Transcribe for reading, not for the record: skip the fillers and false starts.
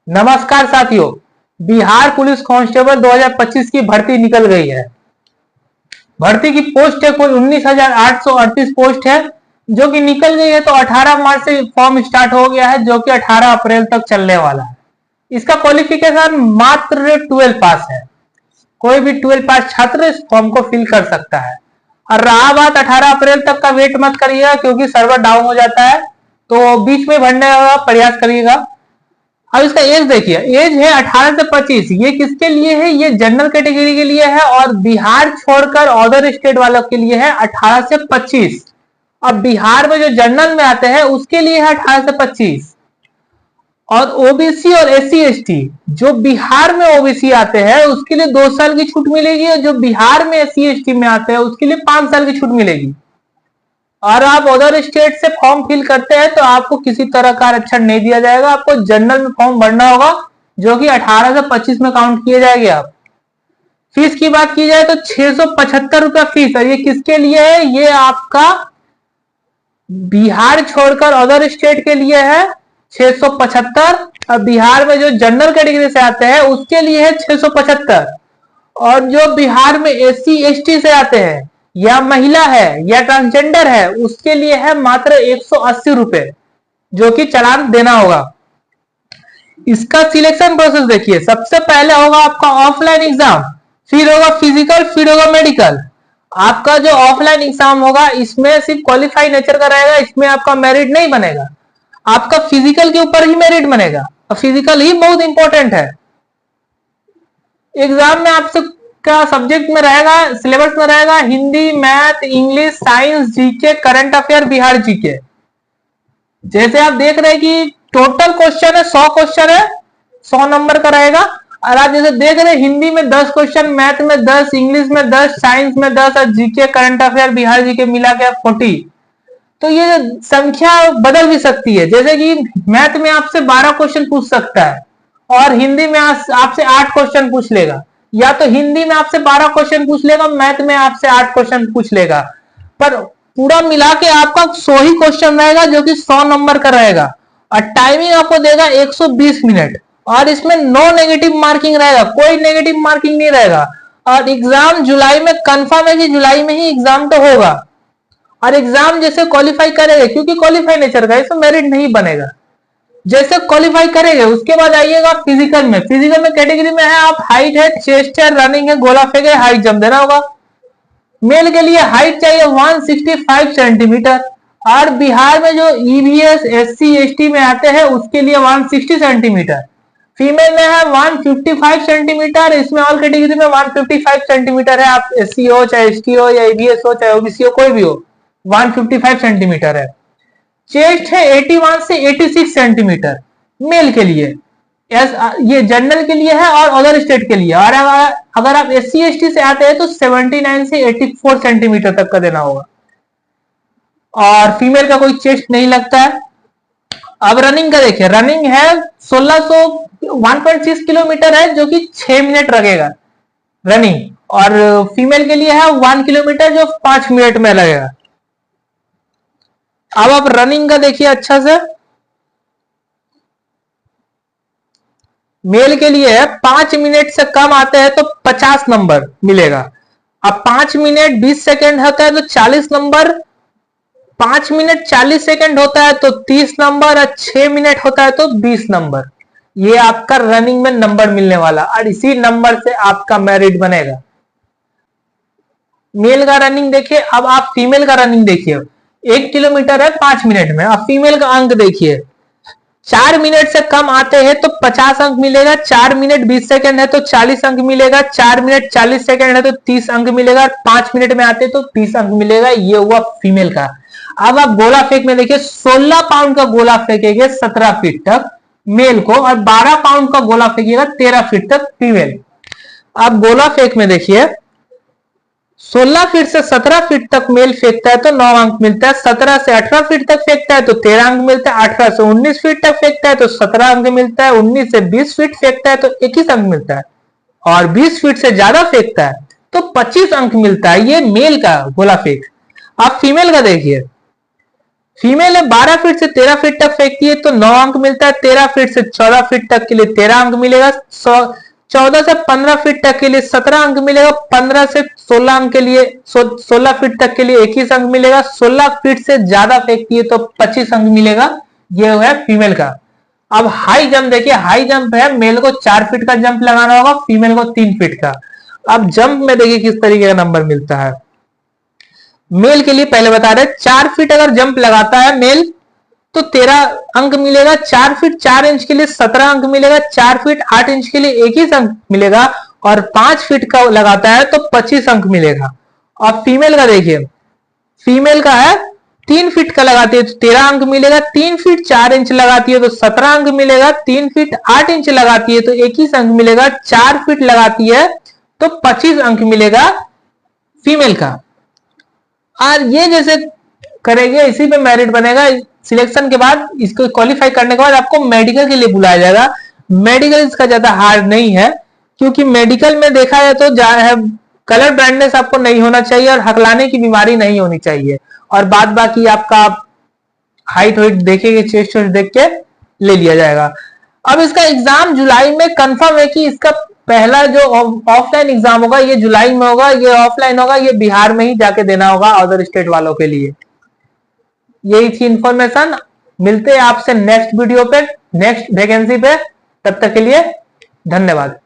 नमस्कार साथियों, Bihar police constable 2025 की भर्ती निकल गई है। भर्ती की पोस्ट है कुल 19,838 पोस्ट है जो कि निकल गई है। तो 18 मार्च से फॉर्म स्टार्ट हो गया है जो कि 18 अप्रैल तक चलने वाला है। इसका क्वालिफिकेशन मात्र 12 पास है। कोई भी 12 पास छात्र इस फॉर्म को फिल कर सकता है। और रहा बात 18 अप्रैल तक का, वेट मत करिएगा क्योंकि सर्वर डाउन हो जाता है, तो बीच में भरने का प्रयास करिएगा। अब इसका एज देखिए, एज है 18 से 25। ये किसके लिए है? ये जनरल कैटेगरी के लिए है और बिहार छोड़कर अदर स्टेट वालों के लिए है 18 से 25। अब बिहार में जो जनरल में आते हैं उसके लिए है 18 से 25। और ओबीसी और एससी एसटी, जो बिहार में ओबीसी आते हैं उसके लिए 2 साल की छूट मिलेगी और जो बिहार में एससी एसटी में आते हैं उसके लिए 5 साल की छूट मिलेगी। और आप अदर स्टेट से फॉर्म फिल करते हैं तो आपको किसी तरह का आरक्षण नहीं दिया जाएगा। आपको जनरल में फॉर्म भरना होगा जो कि 18 से 25 में काउंट किए जाएंगे। आप फीस की बात की जाए तो 675 रुपया फीस है। ये किसके लिए है? ये आपका बिहार छोड़कर अदर स्टेट के लिए है 675। और बिहार में जो जनरल कैटेगरी से आते हैं उसके लिए है 675। और जो बिहार में एससी एसटी से आते हैं या महिला है या ट्रांसजेंडर है उसके लिए है मात्र 180 रुपए, जो कि चालान देना होगा। इसका सिलेक्शन प्रोसेस देखिए, सबसे पहले होगा आपका ऑफलाइन एग्जाम, फिर होगा फिजिकल, फिर होगा मेडिकल। आपका जो ऑफलाइन एग्जाम होगा इसमें सिर्फ क्वालिफाई नेचर का रहेगा, इसमें आपका मेरिट नहीं बनेगा। आपका फिजिकल के ऊपर ही मेरिट बनेगा और फिजिकल ही बहुत इंपॉर्टेंट है। एग्जाम में आपसे का सब्जेक्ट में रहेगा, सिलेबस में रहेगा Hindi, math, English, science, GK, current affair, Bihar GK. जैसे आप देख रहे हैं कि टोटल क्वेश्चन है 100 क्वेश्चन है, 100 नंबर का रहेगा। और आप जैसे देख रहे हैं हिंदी में 10 क्वेश्चन, मैथ में 10, इंग्लिश में 10, साइंस में 10 और GK current affair Bihar GK मिला के 40। तो ये संख्या बदल भी सकती है। जैसे कि मैथ में आपसे 12 क्वेश्चन पूछ सकता है और हिंदी में आपसे 8 क्वेश्चन पूछ लेगा, या तो हिंदी में आपसे 12 क्वेश्चन पूछ लेगा, मैथ में आपसे 8 क्वेश्चन पूछ लेगा। पर पूरा मिला के आपका 100 ही क्वेश्चन रहेगा जो कि 100 नंबर का रहेगा। और टाइमिंग आपको देगा 120 मिनट। और इसमें नो नेगेटिव मार्किंग रहेगा, कोई नेगेटिव मार्किंग नहीं रहेगा। और एग्जाम जुलाई में कंफर्म है कि जुलाई में ही एग्जाम तो होगा। और एग्जाम जैसे क्वालिफाई करेगा, क्योंकि क्वालिफाई नेचर का, इसमें मेरिट नहीं बनेगा। जैसे क्वालिफाई करेंगे उसके बाद आइएगा फिजिकल में। फिजिकल में कैटेगरी में है आप हाइट है, चेस्ट है, रनिंग है, गोला फेंक है, हाइट जंप देना होगा। मेल के लिए हाइट चाहिए 165 सेंटीमीटर। और बिहार में जो ईवीएस एससी एसटी में आते हैं उसके लिए 160 सेंटीमीटर। फीमेल में है 155 सेंटीमीटर। इसमें ऑल कैटेगरी में 155 सेंटीमीटर है। आप एससी हो चाहे एसटी हो या ईवीएस हो चाहे ओबीसी हो, कोई भी हो, 155 सेंटीमीटर है। चेस्ट है 81 से 86 सेंटीमीटर मेल के लिए। ये जनरल के लिए है और अदर स्टेट के लिए। और अगर आप एससी एसटी से आते हैं तो 79 से 84 सेंटीमीटर तक का देना होगा। और फीमेल का कोई चेस्ट नहीं लगता है। अब रनिंग का देखिए, रनिंग है 1.6 किलोमीटर है जो कि 6 मिनट लगेगा रनिंग। और फीमेल के लिए है 1 किलोमीटर जो 5 मिनट में लगेगा। अब आप रनिंग का देखिए अच्छा से, मेल के लिए है 5 मिनट से कम आते हैं तो 50 नंबर मिलेगा। अब 5 मिनट 20 सेकंड होता है तो 40 नंबर, 5 मिनट 40 सेकंड होता है तो 30 नंबर और 6 मिनट होता है तो 20 नंबर। ये आपका रनिंग में नंबर मिलने वाला और इसी नंबर से आपका मेरिट बनेगा। मेल का रनिंग देखिए। अब आप फीमेल का रनिंग देखिए, 1 किलोमीटर है 5 मिनट में। अब फीमेल का अंक देखिए, 4 मिनट से कम आते हैं तो 50 अंक मिलेगा, 4 मिनट 20 सेकंड है तो 40 अंक मिलेगा, 4 मिनट 40 सेकंड है तो 30 अंक मिलेगा, 5 मिनट में आते तो 30 अंक मिलेगा। ये हुआ फीमेल का। अब आप गोला फेंक में देखिए, 16 पाउंड का गोला फेंकेंगे 17 फीट तक मेल को और 12 पाउंड का गोला फेंकेगा 13 फीट तक फीमेल। अब गोला फेंक में देखिए, 16 फीट से 17 फीट तक मेल फेंकता है तो 9 अंक मिलता है, 17 से 18 फीट तक फेंकता है तो 13 अंक मिलता है, 18 से 19 फीट तक फेंकता है तो 17 अंक मिलता है, 19 से 20 फीट फेंकता है तो 21 अंक मिलता है, और 20 फीट से ज्यादा फेंकता है तो 25 अंक मिलता है। ये मेल का गोला फेंक। आप फीमेल का देखिए, फीमेल है 12 फीट से 13 फीट तक फेंकती है तो 9 अंक मिलता है। 13 फीट से 14 फीट तक के लिए 13 अंक मिलेगा। 14 से 15 फीट तक के लिए 17 अंक मिलेगा। 15 से 16 अंक के लिए 16 फीट तक के लिए 21 अंक मिलेगा। 16 फीट से ज्यादा फेंकती है तो 25 अंक मिलेगा। ये है फीमेल का। अब हाई जंप देखिए, हाई जंप है, मेल को 4 फीट का जंप लगाना होगा, फीमेल को 3 फीट का। अब जंप में देखिए किस तरीके का नंबर मिलता है। मेल के लिए पहले बता रहे 4 फीट अगर जंप लगाता है मेल तो 13 अंक मिलेगा। 4 फीट 4 इंच के लिए 17 अंक मिलेगा। 4 फीट 8 इंच के लिए 21 अंक मिलेगा। और 5 फीट का लगाता है तो 25 अंक मिलेगा। और फीमेल का देखिए, फीमेल का है 3 फीट का लगाती है तो 13 अंक मिलेगा। 3 फीट 4 इंच लगाती है तो 17 अंक मिलेगा। 3 फीट 8 इंच लगाती है तो 21 अंक मिलेगा। 4 फीट लगाती है तो 25 अंक मिलेगा फीमेल का। और ये जैसे करेंगे इसी पे मेरिट बनेगा। सिलेक्शन के बाद, इसको क्वालिफाई करने के बाद आपको मेडिकल के लिए बुलाया जाएगा। मेडिकल इसका ज्यादा हार्ड नहीं है, क्योंकि मेडिकल में देखा जाए तो कलर ब्लाइंडनेस आपको नहीं होना चाहिए और हकलाने की बीमारी नहीं होनी चाहिए। और बाद बाकी आपका हाइट वाइट देखेंगे, चेस्ट वेस्ट देख के ले लिया जाएगा। अब इसका एग्जाम जुलाई में कंफर्म है कि इसका पहला जो ऑफलाइन एग्जाम होगा ये जुलाई में होगा। ये ऑफलाइन होगा, ये बिहार में ही जाके देना होगा अदर स्टेट वालों के लिए। यही थी इंफॉर्मेशन। मिलते हैं आपसे नेक्स्ट वीडियो पे, नेक्स्ट वैकेंसी पे। तब तक के लिए धन्यवाद।